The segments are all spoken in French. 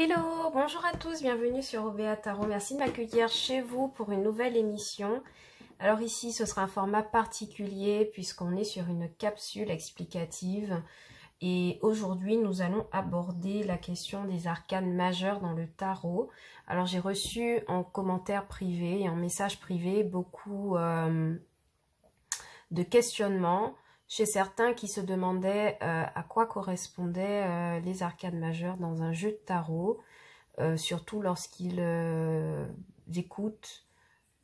Hello, bonjour à tous, bienvenue sur Obéa Tarot. Merci de m'accueillir chez vous pour une nouvelle émission. Alors ici, ce sera un format particulier puisqu'on est sur une capsule explicative. Et aujourd'hui, nous allons aborder la question des arcanes majeurs dans le tarot. Alors j'ai reçu en commentaire privé et en message privé beaucoup de questionnements chez certains qui se demandaient à quoi correspondaient les arcanes majeures dans un jeu de tarot, surtout lorsqu'ils écoutent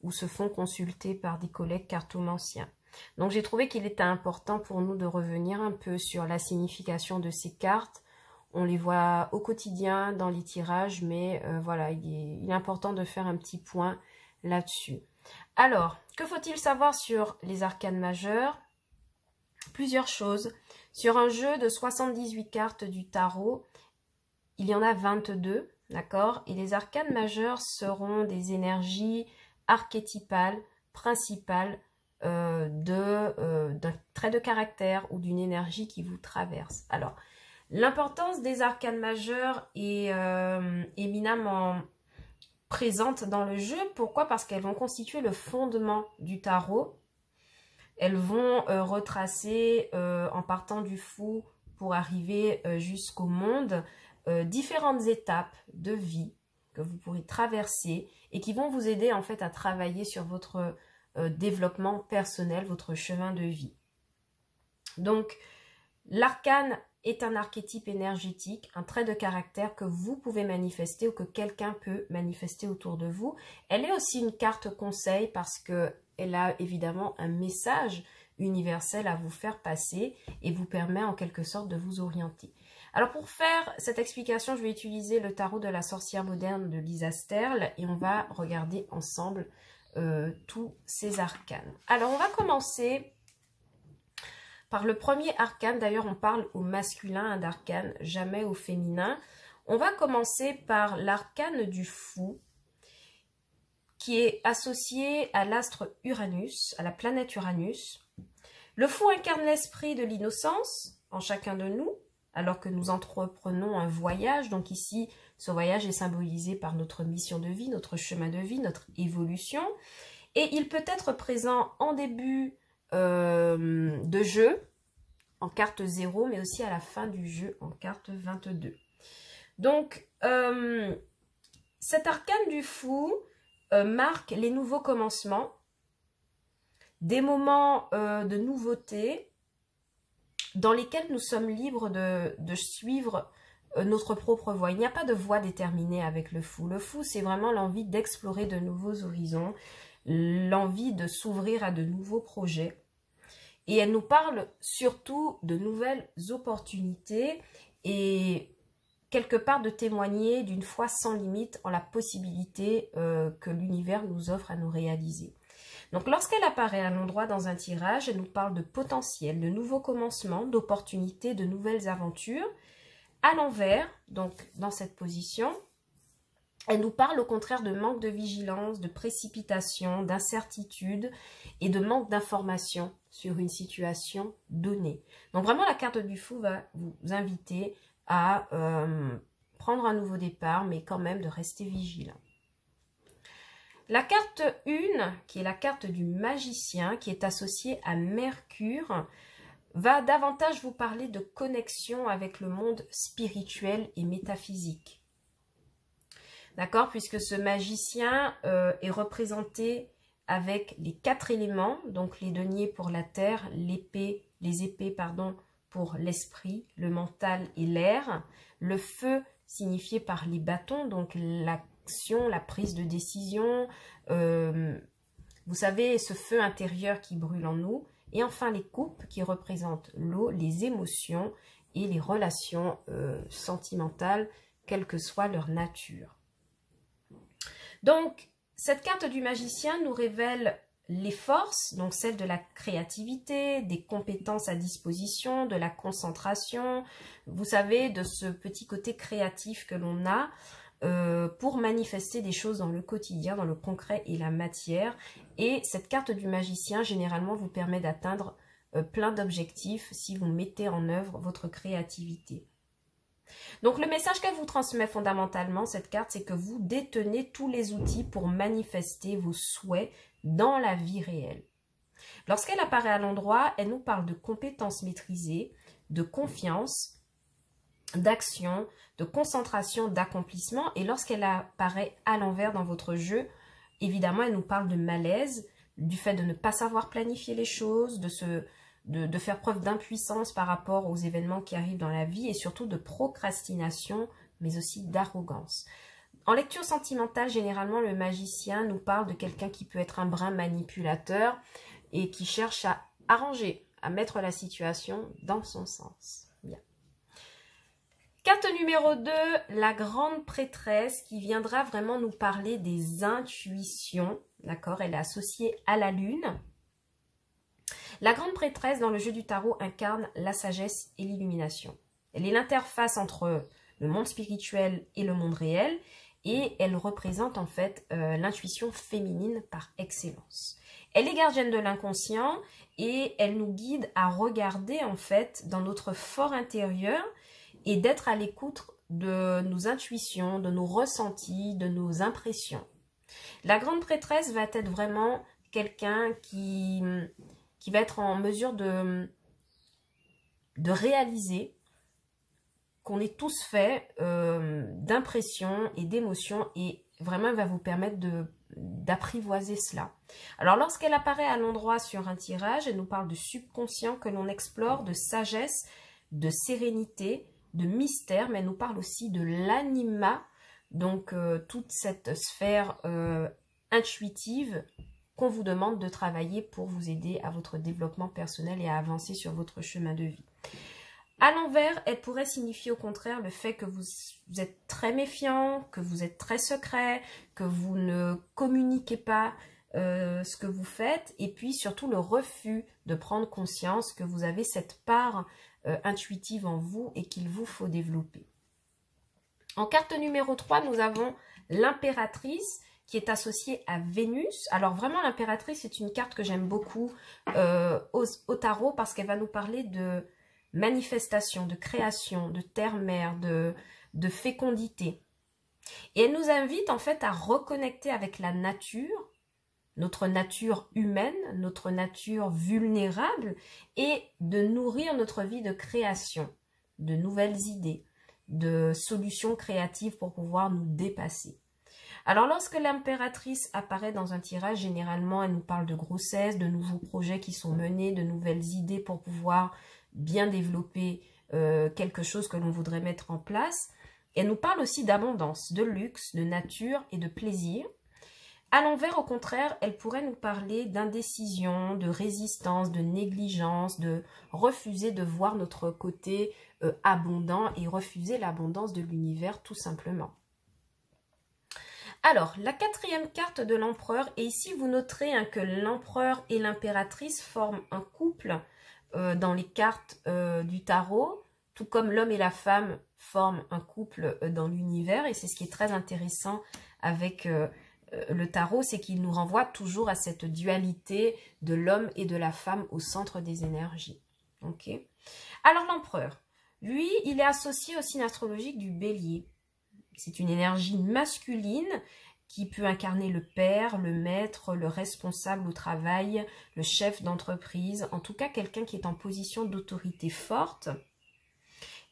ou se font consulter par des collègues cartomanciens. Donc j'ai trouvé qu'il était important pour nous de revenir un peu sur la signification de ces cartes. On les voit au quotidien dans les tirages, mais voilà, il est important de faire un petit point là-dessus. Alors, que faut-il savoir sur les arcanes majeures? Plusieurs choses. Sur un jeu de 78 cartes du tarot, il y en a 22, d'accord? Et les arcanes majeures seront des énergies archétypales, principales d'un trait de caractère ou d'une énergie qui vous traverse. Alors, l'importance des arcanes majeures est éminemment présente dans le jeu. Pourquoi? Parce qu'elles vont constituer le fondement du tarot. Elles vont retracer, en partant du fou pour arriver jusqu'au monde, différentes étapes de vie que vous pourrez traverser et qui vont vous aider en fait à travailler sur votre développement personnel, votre chemin de vie. Donc, l'arcane est un archétype énergétique, un trait de caractère que vous pouvez manifester ou que quelqu'un peut manifester autour de vous. Elle est aussi une carte conseil parce qu'elle a évidemment un message universel à vous faire passer et vous permet en quelque sorte de vous orienter. Alors pour faire cette explication, je vais utiliser le tarot de la sorcière moderne de Lisa Sterle et on va regarder ensemble tous ces arcanes. Alors on va commencer par le premier arcane. D'ailleurs on parle au masculin d'arcane, jamais au féminin. On va commencer par l'arcane du fou, qui est associé à l'astre Uranus, à la planète Uranus. Le fou incarne l'esprit de l'innocence en chacun de nous, alors que nous entreprenons un voyage. Donc ici, ce voyage est symbolisé par notre mission de vie, notre chemin de vie, notre évolution. Et il peut être présent en début de jeu, en carte 0, mais aussi à la fin du jeu, en carte 22. Donc, cet arcane du fou marque les nouveaux commencements, des moments de nouveauté dans lesquels nous sommes libres de suivre notre propre voie. Il n'y a pas de voie déterminée avec le fou. Le fou, c'est vraiment l'envie d'explorer de nouveaux horizons, l'envie de s'ouvrir à de nouveaux projets. Et elle nous parle surtout de nouvelles opportunités et quelque part de témoigner d'une foi sans limite en la possibilité que l'univers nous offre à nous réaliser. Donc lorsqu'elle apparaît à l'endroit dans un tirage, elle nous parle de potentiel, de nouveaux commencements, d'opportunités, de nouvelles aventures. À l'envers, donc dans cette position, elle nous parle au contraire de manque de vigilance, de précipitation, d'incertitude et de manque d'information sur une situation donnée. Donc vraiment la carte du fou va vous inviter à prendre un nouveau départ, mais quand même de rester vigilant. La carte 1, qui est la carte du magicien, qui est associée à Mercure, va davantage vous parler de connexion avec le monde spirituel et métaphysique. D'accord? Puisque ce magicien est représenté avec les 4 éléments, donc les deniers pour la terre, les épées pardon, pour l'esprit, le mental et l'air, le feu signifié par les bâtons, donc l'action, la prise de décision, vous savez, ce feu intérieur qui brûle en nous, et enfin les coupes qui représentent l'eau, les émotions et les relations sentimentales, quelle que soit leur nature. Donc, cette carte du magicien nous révèle les forces, donc celles de la créativité, des compétences à disposition, de la concentration, vous savez, de ce petit côté créatif que l'on a pour manifester des choses dans le quotidien, dans le concret et la matière. Et cette carte du magicien, généralement, vous permet d'atteindre plein d'objectifs si vous mettez en œuvre votre créativité. Donc le message qu'elle vous transmet fondamentalement, cette carte, c'est que vous détenez tous les outils pour manifester vos souhaits dans la vie réelle. Lorsqu'elle apparaît à l'endroit, elle nous parle de compétences maîtrisées, de confiance, d'action, de concentration, d'accomplissement. Et lorsqu'elle apparaît à l'envers dans votre jeu, évidemment, elle nous parle de malaise, du fait de ne pas savoir planifier les choses, de faire preuve d'impuissance par rapport aux événements qui arrivent dans la vie et surtout de procrastination, mais aussi d'arrogance. En lecture sentimentale, généralement, le magicien nous parle de quelqu'un qui peut être un brin manipulateur et qui cherche à arranger, à mettre la situation dans son sens. Bien. Carte numéro 2, la grande prêtresse qui viendra vraiment nous parler des intuitions. D'accord, elle est associée à la lune. La grande prêtresse dans le jeu du tarot incarne la sagesse et l'illumination. Elle est l'interface entre le monde spirituel et le monde réel et elle représente en fait l'intuition féminine par excellence. Elle est gardienne de l'inconscient et elle nous guide à regarder en fait dans notre fort intérieur et d'être à l'écoute de nos intuitions, de nos ressentis, de nos impressions. La grande prêtresse va être vraiment quelqu'un qui va être en mesure de réaliser qu'on est tous faits d'impressions et d'émotions et vraiment elle va vous permettre d'apprivoiser cela. Alors lorsqu'elle apparaît à l'endroit sur un tirage, elle nous parle de subconscient que l'on explore, de sagesse, de sérénité, de mystère, mais elle nous parle aussi de l'anima, donc toute cette sphère intuitive qu'on vous demande de travailler pour vous aider à votre développement personnel et à avancer sur votre chemin de vie. À l'envers, elle pourrait signifier au contraire le fait que vous êtes très méfiant, que vous êtes très secret, que vous ne communiquez pas ce que vous faites et puis surtout le refus de prendre conscience que vous avez cette part intuitive en vous et qu'il vous faut développer. En carte numéro 3, nous avons l'impératrice qui est associée à Vénus. Alors vraiment l'impératrice c'est une carte que j'aime beaucoup au tarot parce qu'elle va nous parler de manifestation, de création, de terre-mère, de fécondité. Et elle nous invite en fait à reconnecter avec la nature, notre nature humaine, notre nature vulnérable et de nourrir notre vie de création, de nouvelles idées, de solutions créatives pour pouvoir nous dépasser. Alors lorsque l'impératrice apparaît dans un tirage, généralement elle nous parle de grossesse, de nouveaux projets qui sont menés, de nouvelles idées pour pouvoir bien développer quelque chose que l'on voudrait mettre en place. Elle nous parle aussi d'abondance, de luxe, de nature et de plaisir. À l'envers, au contraire, elle pourrait nous parler d'indécision, de résistance, de négligence, de refuser de voir notre côté abondant et refuser l'abondance de l'univers tout simplement. Alors, la quatrième carte de l'empereur, et ici vous noterez que l'empereur et l'impératrice forment un couple dans les cartes du tarot, tout comme l'homme et la femme forment un couple dans l'univers, et c'est ce qui est très intéressant avec le tarot, c'est qu'il nous renvoie toujours à cette dualité de l'homme et de la femme au centre des énergies. Okay. Alors l'empereur, lui, il est associé au signe astrologique du bélier. C'est une énergie masculine qui peut incarner le père, le maître, le responsable au travail, le chef d'entreprise, en tout cas quelqu'un qui est en position d'autorité forte,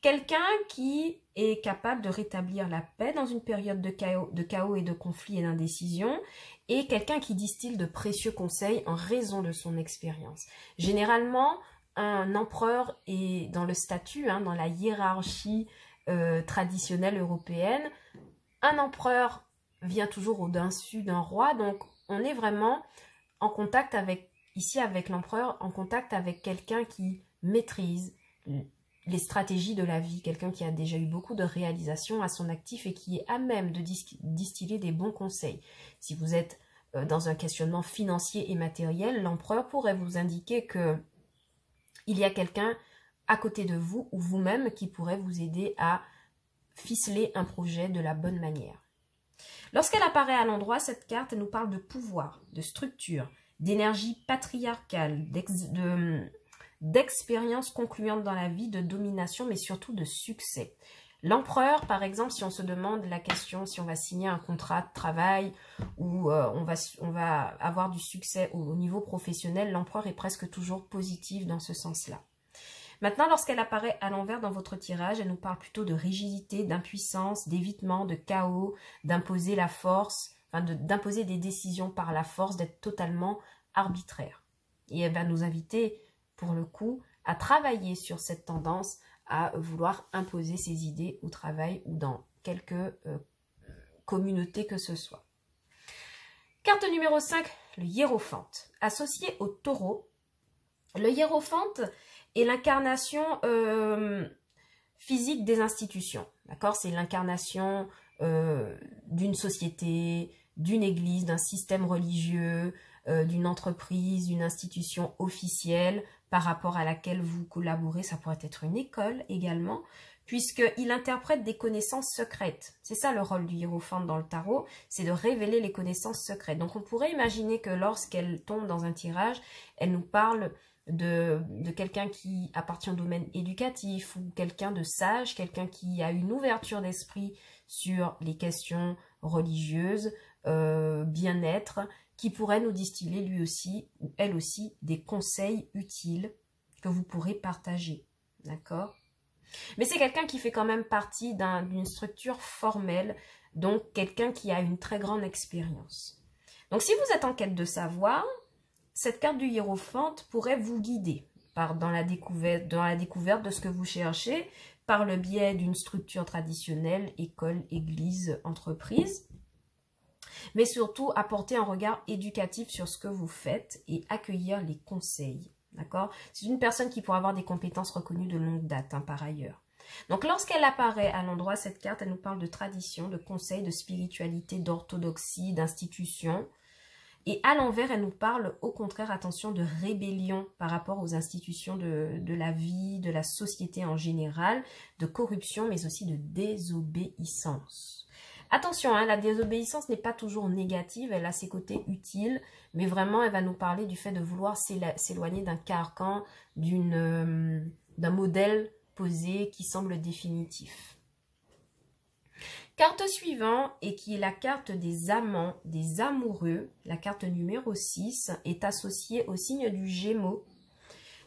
quelqu'un qui est capable de rétablir la paix dans une période de chaos et de conflits et d'indécision, et quelqu'un qui distille de précieux conseils en raison de son expérience. Généralement, un empereur est dans le statut, dans la hiérarchie traditionnelle européenne. Un empereur vient toujours au-dessus d'un roi, donc on est vraiment en contact avec, ici avec l'empereur, en contact avec quelqu'un qui maîtrise les stratégies de la vie, quelqu'un qui a déjà eu beaucoup de réalisations à son actif et qui est à même de distiller des bons conseils. Si vous êtes dans un questionnement financier et matériel, l'empereur pourrait vous indiquer que il y a quelqu'un à côté de vous ou vous-même qui pourrait vous aider à ficeler un projet de la bonne manière. Lorsqu'elle apparaît à l'endroit, cette carte nous parle de pouvoir, de structure, d'énergie patriarcale, d'expérience concluante dans la vie, de domination, mais surtout de succès. L'empereur, par exemple, si on se demande la question, si on va signer un contrat de travail ou on va avoir du succès au niveau professionnel, l'empereur est presque toujours positif dans ce sens-là. Maintenant, lorsqu'elle apparaît à l'envers dans votre tirage, elle nous parle plutôt de rigidité, d'impuissance, d'évitement, de chaos, d'imposer la force, enfin d'imposer des décisions par la force, d'être totalement arbitraire. Et elle va nous inviter, pour le coup, à travailler sur cette tendance à vouloir imposer ses idées au travail ou dans quelque communauté que ce soit. Carte numéro 5, le hiérophante. Associé au taureau, le hiérophante est l'incarnation physique des institutions. D'accord? C'est l'incarnation d'une société, d'une église, d'un système religieux, d'une entreprise, d'une institution officielle par rapport à laquelle vous collaborez. Ça pourrait être une école également, puisqu'il interprète des connaissances secrètes. C'est ça le rôle du hiérophante dans le tarot, c'est de révéler les connaissances secrètes. Donc on pourrait imaginer que lorsqu'elle tombe dans un tirage, elle nous parle de quelqu'un qui appartient au domaine éducatif ou quelqu'un de sage, quelqu'un qui a une ouverture d'esprit sur les questions religieuses, bien-être, qui pourrait nous distiller lui aussi ou elle aussi des conseils utiles que vous pourrez partager. D'accord? Mais c'est quelqu'un qui fait quand même partie d'une structure formelle, donc quelqu'un qui a une très grande expérience. Donc si vous êtes en quête de savoir, cette carte du hiérophante pourrait vous guider dans la découverte de ce que vous cherchez par le biais d'une structure traditionnelle, école, église, entreprise, mais surtout apporter un regard éducatif sur ce que vous faites et accueillir les conseils. D'accord? C'est une personne qui pourrait avoir des compétences reconnues de longue date, par ailleurs. Donc lorsqu'elle apparaît à l'endroit, cette carte, elle nous parle de tradition, de conseils, de spiritualité, d'orthodoxie, d'institution. Et à l'envers, elle nous parle au contraire, attention, de rébellion par rapport aux institutions de la vie, de la société en général, de corruption, mais aussi de désobéissance. Attention, la désobéissance n'est pas toujours négative, elle a ses côtés utiles, mais vraiment, elle va nous parler du fait de vouloir s'éloigner d'un carcan, d'un modèle posé qui semble définitif. Carte suivante, et qui est la carte des amants, des amoureux, la carte numéro 6, est associée au signe du Gémeaux.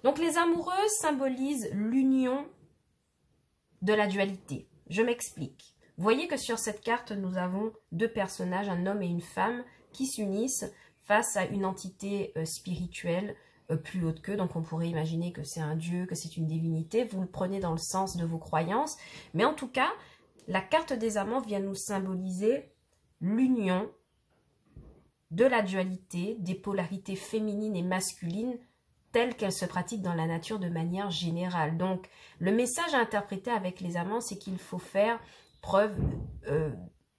Donc les amoureux symbolisent l'union de la dualité. Je m'explique. Vous voyez que sur cette carte, nous avons deux personnages, un homme et une femme, qui s'unissent face à une entité spirituelle plus haute qu'eux. Donc on pourrait imaginer que c'est un dieu, que c'est une divinité. Vous le prenez dans le sens de vos croyances. Mais en tout cas, la carte des amants vient nous symboliser l'union de la dualité, des polarités féminines et masculines telles qu'elles se pratiquent dans la nature de manière générale. Donc, le message à interpréter avec les amants, c'est qu'il faut faire preuve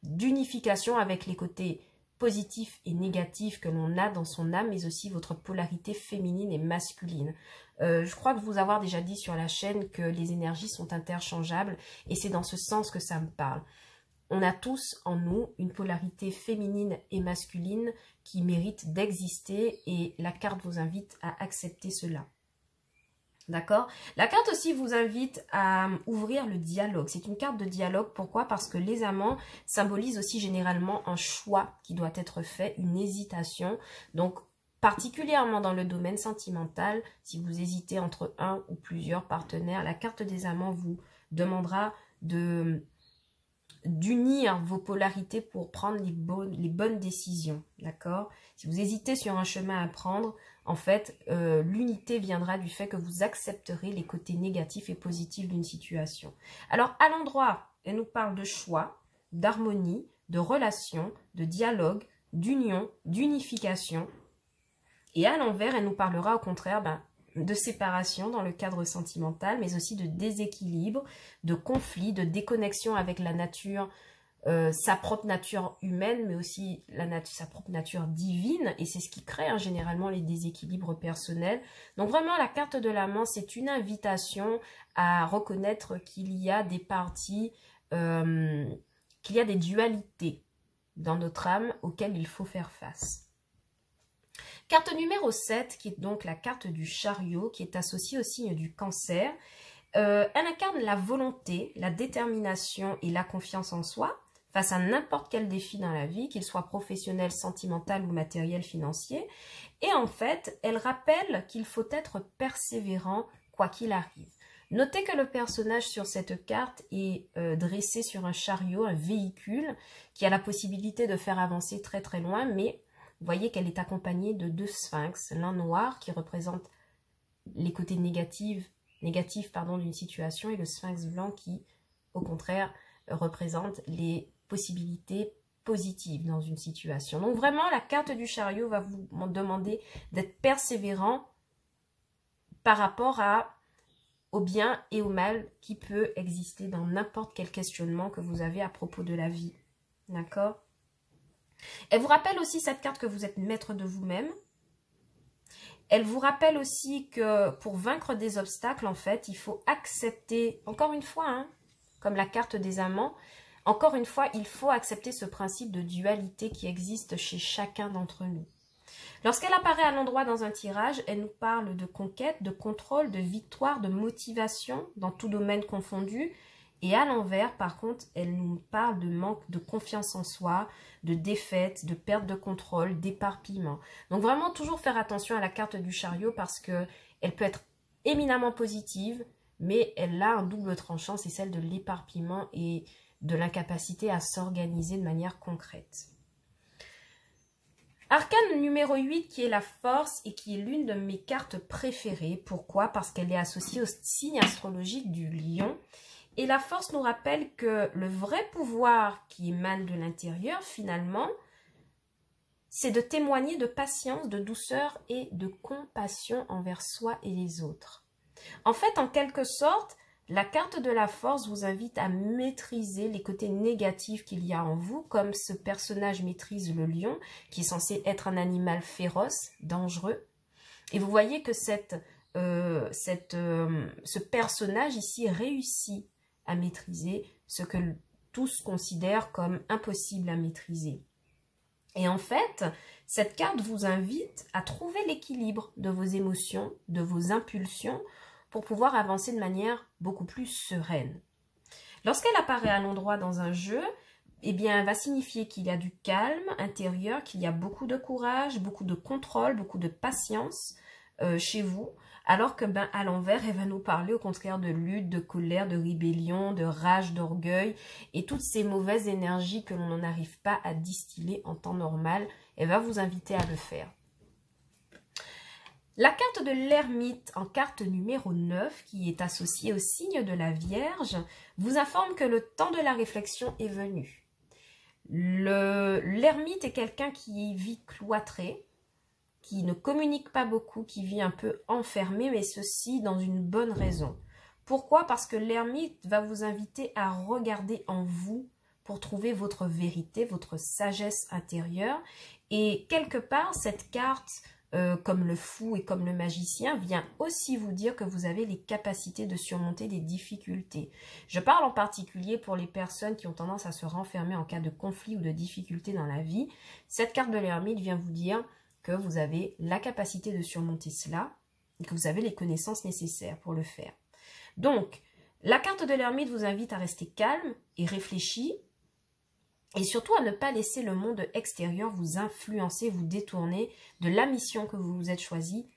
d'unification avec les côtés positifs et négatifs que l'on a dans son âme, mais aussi votre polarité féminine et masculine. Je crois que vous avoir déjà dit sur la chaîne que les énergies sont interchangeables et c'est dans ce sens que ça me parle. On a tous en nous une polarité féminine et masculine qui mérite d'exister et la carte vous invite à accepter cela. D'accord? La carte aussi vous invite à ouvrir le dialogue. C'est une carte de dialogue. Pourquoi? Parce que les amants symbolisent aussi généralement un choix qui doit être fait, une hésitation. Donc, particulièrement dans le domaine sentimental, si vous hésitez entre un ou plusieurs partenaires, la carte des amants vous demandera d'unir vos polarités pour prendre les bonnes décisions, d'accord? Si vous hésitez sur un chemin à prendre, en fait, l'unité viendra du fait que vous accepterez les côtés négatifs et positifs d'une situation. Alors, à l'endroit, elle nous parle de choix, d'harmonie, de relation, de dialogue, d'union, d'unification. Et à l'envers, elle nous parlera au contraire de séparation dans le cadre sentimental, mais aussi de déséquilibre, de conflit, de déconnexion avec la nature, sa propre nature humaine, mais aussi sa propre nature divine, et c'est ce qui crée généralement les déséquilibres personnels. Donc vraiment, la carte de l'amant, c'est une invitation à reconnaître qu'il y a des parties, qu'il y a des dualités dans notre âme auxquelles il faut faire face. Carte numéro 7, qui est donc la carte du chariot, qui est associée au signe du Cancer. Elle incarne la volonté, la détermination et la confiance en soi face à n'importe quel défi dans la vie, qu'il soit professionnel, sentimental ou matériel, financier. Et en fait, elle rappelle qu'il faut être persévérant quoi qu'il arrive. Notez que le personnage sur cette carte est dressé sur un chariot, un véhicule, qui a la possibilité de faire avancer très très loin, mais vous voyez qu'elle est accompagnée de 2 sphinx, l'un noir qui représente les côtés négatifs d'une situation et le sphinx blanc qui, au contraire, représente les possibilités positives dans une situation. Donc vraiment, la carte du chariot va vous demander d'être persévérant par rapport au bien et au mal qui peut exister dans n'importe quel questionnement que vous avez à propos de la vie. D'accord? Elle vous rappelle aussi, cette carte, que vous êtes maître de vous-même. Elle vous rappelle aussi que pour vaincre des obstacles, en fait, il faut accepter, encore une fois, hein, comme la carte des amants, encore une fois, il faut accepter ce principe de dualité qui existe chez chacun d'entre nous. Lorsqu'elle apparaît à l'endroit dans un tirage, elle nous parle de conquête, de contrôle, de victoire, de motivation, dans tout domaine confondu. Et à l'envers, par contre, elle nous parle de manque de confiance en soi, de défaite, de perte de contrôle, d'éparpillement. Donc vraiment, toujours faire attention à la carte du chariot parce qu'elle peut être éminemment positive, mais elle a un double tranchant, c'est celle de l'éparpillement et de l'incapacité à s'organiser de manière concrète. Arcane numéro 8 qui est la force et qui est l'une de mes cartes préférées. Pourquoi? Parce qu'elle est associée au signe astrologique du lion. Et la force nous rappelle que le vrai pouvoir qui émane de l'intérieur, finalement, c'est de témoigner de patience, de douceur et de compassion envers soi et les autres. En fait, en quelque sorte, la carte de la force vous invite à maîtriser les côtés négatifs qu'il y a en vous, comme ce personnage maîtrise le lion, qui est censé être un animal féroce, dangereux. Et vous voyez que ce personnage ici réussit à maîtriser ce que tous considèrent comme impossible à maîtriser. Et en fait, cette carte vous invite à trouver l'équilibre de vos émotions, de vos impulsions, pour pouvoir avancer de manière beaucoup plus sereine. Lorsqu'elle apparaît à l'endroit dans un jeu, eh bien, elle va signifier qu'il y a du calme intérieur, qu'il y a beaucoup de courage, beaucoup de contrôle, beaucoup de patience chez vous, alors que à l'envers, elle va nous parler au contraire de lutte, de colère, de rébellion, de rage, d'orgueil et toutes ces mauvaises énergies que l'on n'arrive pas à distiller en temps normal. Elle va vous inviter à le faire. La carte de l'ermite en carte numéro 9, qui est associée au signe de la Vierge, vous informe que le temps de la réflexion est venu. L'ermite est quelqu'un qui vit cloîtré, qui ne communique pas beaucoup, qui vit un peu enfermé, mais ceci dans une bonne raison. Pourquoi? Parce que l'ermite va vous inviter à regarder en vous pour trouver votre vérité, votre sagesse intérieure. Et quelque part, cette carte, comme le fou et comme le magicien, vient aussi vous dire que vous avez les capacités de surmonter des difficultés. Je parle en particulier pour les personnes qui ont tendance à se renfermer en cas de conflit ou de difficulté dans la vie. Cette carte de l'ermite vient vous dire que vous avez la capacité de surmonter cela et que vous avez les connaissances nécessaires pour le faire. Donc, la carte de l'ermite vous invite à rester calme et réfléchi et surtout à ne pas laisser le monde extérieur vous influencer, vous détourner de la mission que vous vous êtes choisie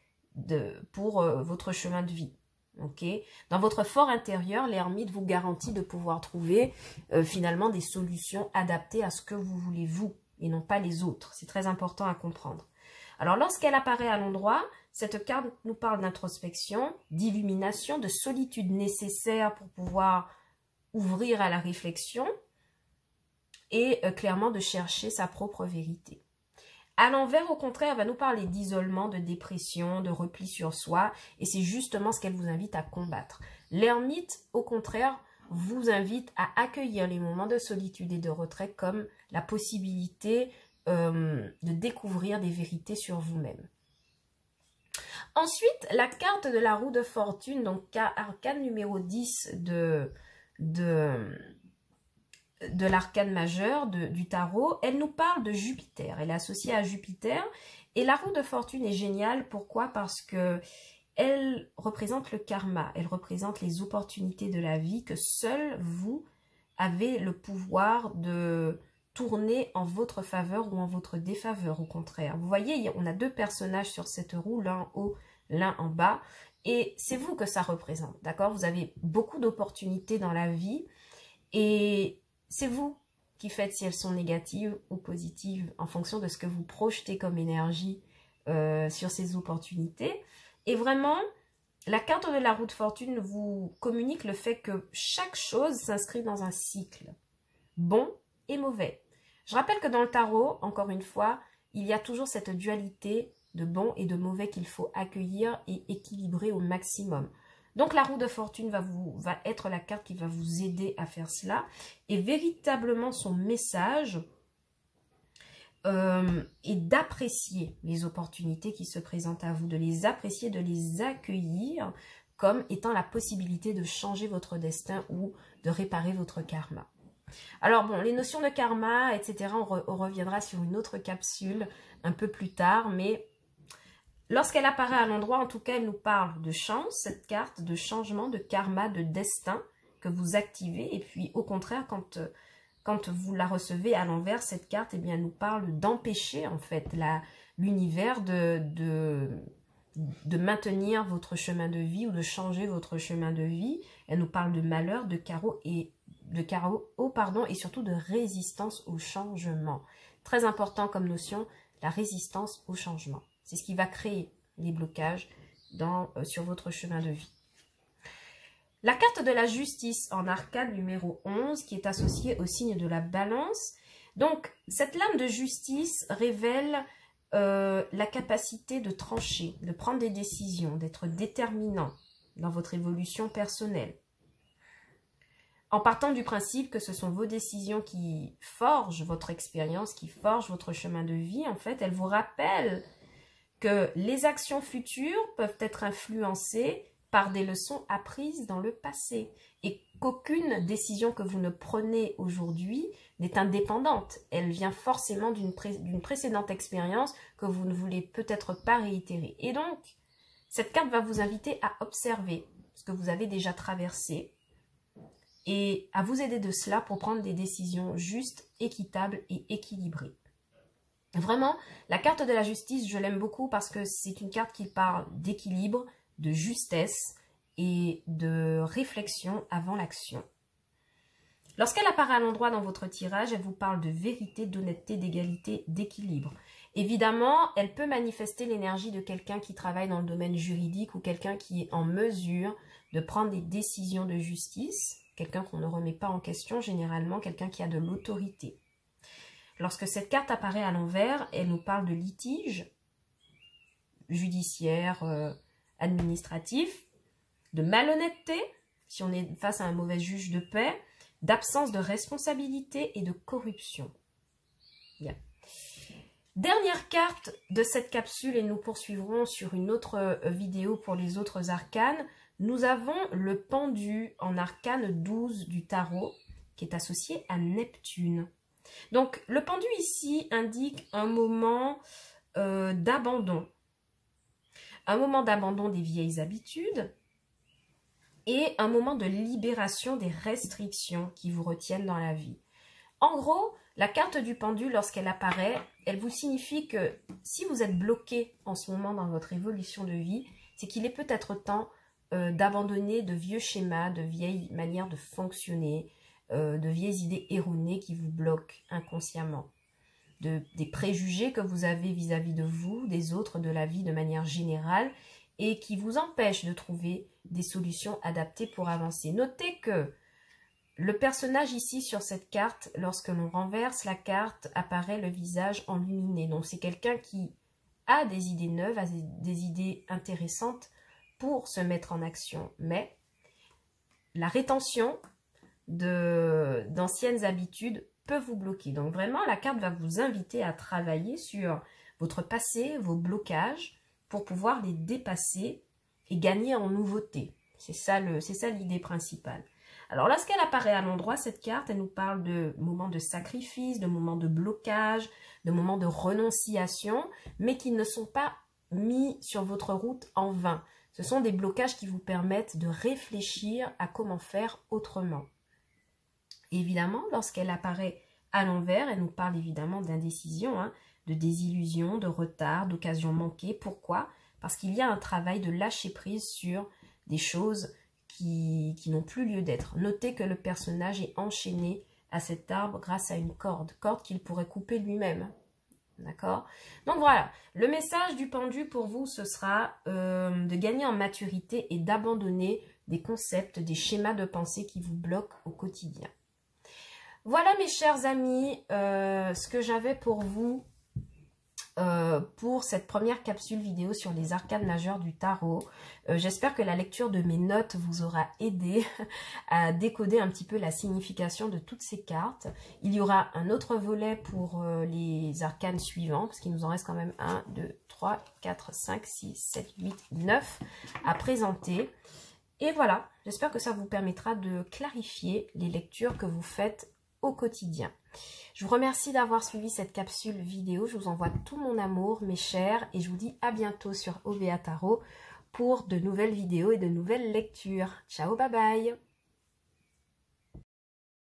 pour votre chemin de vie. Okay. Dans votre fort intérieur, l'ermite vous garantit de pouvoir trouver finalement des solutions adaptées à ce que vous voulez vous et non pas les autres. C'est très important à comprendre. Alors, lorsqu'elle apparaît à l'endroit, cette carte nous parle d'introspection, d'illumination, de solitude nécessaire pour pouvoir ouvrir à la réflexion et clairement de chercher sa propre vérité. À l'envers, au contraire, elle va nous parler d'isolement, de dépression, de repli sur soi et c'est justement ce qu'elle vous invite à combattre. L'ermite, au contraire, vous invite à accueillir les moments de solitude et de retrait comme la possibilité de découvrir des vérités sur vous-même. Ensuite, la carte de la roue de fortune, donc arcane numéro 10 de l'arcane majeure du tarot, elle nous parle de Jupiter. Elle est associée à Jupiter et la roue de fortune est géniale. Pourquoi? Parce que elle représente le karma, elle représente les opportunités de la vie que seul vous avez le pouvoir de tourner en votre faveur ou en votre défaveur, au contraire. Vous voyez, on a deux personnages sur cette roue, l'un en haut, l'un en bas, et c'est vous que ça représente, d'accord? Vous avez beaucoup d'opportunités dans la vie, et c'est vous qui faites si elles sont négatives ou positives en fonction de ce que vous projetez comme énergie sur ces opportunités. Et vraiment, la carte de la roue de fortune vous communique le fait que chaque chose s'inscrit dans un cycle, bon et mauvais. Je rappelle que dans le tarot, encore une fois, il y a toujours cette dualité de bon et de mauvais qu'il faut accueillir et équilibrer au maximum. Donc la roue de fortune va être la carte qui va vous aider à faire cela. Et véritablement son message est d'apprécier les opportunités qui se présentent à vous, de les apprécier, de les accueillir comme étant la possibilité de changer votre destin ou de réparer votre karma. Alors bon, les notions de karma, etc., on reviendra sur une autre capsule un peu plus tard, mais lorsqu'elle apparaît à l'endroit, en tout cas, elle nous parle de chance, cette carte, de changement, de karma, de destin que vous activez. Et puis, au contraire, quand vous la recevez à l'envers, cette carte, eh bien, elle nous parle d'empêcher, en fait, l'univers de maintenir votre chemin de vie ou de changer votre chemin de vie. Elle nous parle de malheur, de chaos et surtout de résistance au changement. Très important comme notion, la résistance au changement. C'est ce qui va créer les blocages sur votre chemin de vie. La carte de la justice en arcane numéro 11 qui est associée au signe de la balance. Donc, cette lame de justice révèle la capacité de trancher, de prendre des décisions, d'être déterminant dans votre évolution personnelle. En partant du principe que ce sont vos décisions qui forgent votre expérience, qui forgent votre chemin de vie, en fait, elles vous rappellent que les actions futures peuvent être influencées par des leçons apprises dans le passé et qu'aucune décision que vous ne prenez aujourd'hui n'est indépendante. Elle vient forcément d'une précédente expérience que vous ne voulez peut-être pas réitérer. Et donc, cette carte va vous inviter à observer ce que vous avez déjà traversé et à vous aider de cela pour prendre des décisions justes, équitables et équilibrées. Vraiment, la carte de la justice, je l'aime beaucoup parce que c'est une carte qui parle d'équilibre, de justesse et de réflexion avant l'action. Lorsqu'elle apparaît à l'endroit dans votre tirage, elle vous parle de vérité, d'honnêteté, d'égalité, d'équilibre. Évidemment, elle peut manifester l'énergie de quelqu'un qui travaille dans le domaine juridique ou quelqu'un qui est en mesure de prendre des décisions de justice, quelqu'un qu'on ne remet pas en question, généralement quelqu'un qui a de l'autorité. Lorsque cette carte apparaît à l'envers, elle nous parle de litige judiciaire, administratif, de malhonnêteté, si on est face à un mauvais juge de paix, d'absence de responsabilité et de corruption. Bien. Dernière carte de cette capsule et nous poursuivrons sur une autre vidéo pour les autres arcanes. Nous avons le pendu en arcane 12 du tarot qui est associé à Neptune. Donc, le pendu ici indique un moment d'abandon. Un moment d'abandon des vieilles habitudes et un moment de libération des restrictions qui vous retiennent dans la vie. En gros, la carte du pendu, lorsqu'elle apparaît, elle vous signifie que si vous êtes bloqué en ce moment dans votre évolution de vie, c'est qu'il est peut-être temps d'abandonner de vieux schémas, de vieilles manières de fonctionner, de vieilles idées erronées qui vous bloquent inconsciemment, des préjugés que vous avez vis-à-vis de vous, des autres, de la vie de manière générale, et qui vous empêchent de trouver des solutions adaptées pour avancer. Notez que le personnage ici sur cette carte, lorsque l'on renverse la carte, apparaît le visage enluminé. Donc c'est quelqu'un qui a des idées neuves, a des idées intéressantes pour se mettre en action. Mais la rétention d'anciennes habitudes peut vous bloquer. Donc vraiment, la carte va vous inviter à travailler sur votre passé, vos blocages, pour pouvoir les dépasser et gagner en nouveauté. C'est ça l'idée principale. Alors lorsqu'elle apparaît à l'endroit, cette carte, elle nous parle de moments de sacrifice, de moments de blocage, de moments de renonciation, mais qui ne sont pas mis sur votre route en vain. Ce sont des blocages qui vous permettent de réfléchir à comment faire autrement. Évidemment, lorsqu'elle apparaît à l'envers, elle nous parle évidemment d'indécision, hein, de désillusion, de retard, d'occasion manquée. Pourquoi? Parce qu'il y a un travail de lâcher prise sur des choses qui n'ont plus lieu d'être. Notez que le personnage est enchaîné à cet arbre grâce à une corde qu'il pourrait couper lui-même. D'accord? Donc voilà, le message du pendu pour vous, ce sera de gagner en maturité et d'abandonner des concepts, des schémas de pensée qui vous bloquent au quotidien. Voilà mes chers amis, ce que j'avais pour vous pour cette première capsule vidéo sur les arcanes majeures du tarot. J'espère que la lecture de mes notes vous aura aidé à décoder un petit peu la signification de toutes ces cartes. Il y aura un autre volet pour les arcanes suivants, parce qu'il nous en reste quand même 1, 2, 3, 4, 5, 6, 7, 8, 9 à présenter. Et voilà, j'espère que ça vous permettra de clarifier les lectures que vous faites au quotidien. Je vous remercie d'avoir suivi cette capsule vidéo. Je vous envoie tout mon amour, mes chers, et je vous dis à bientôt sur OBA Tarot pour de nouvelles vidéos et de nouvelles lectures. Ciao, bye bye!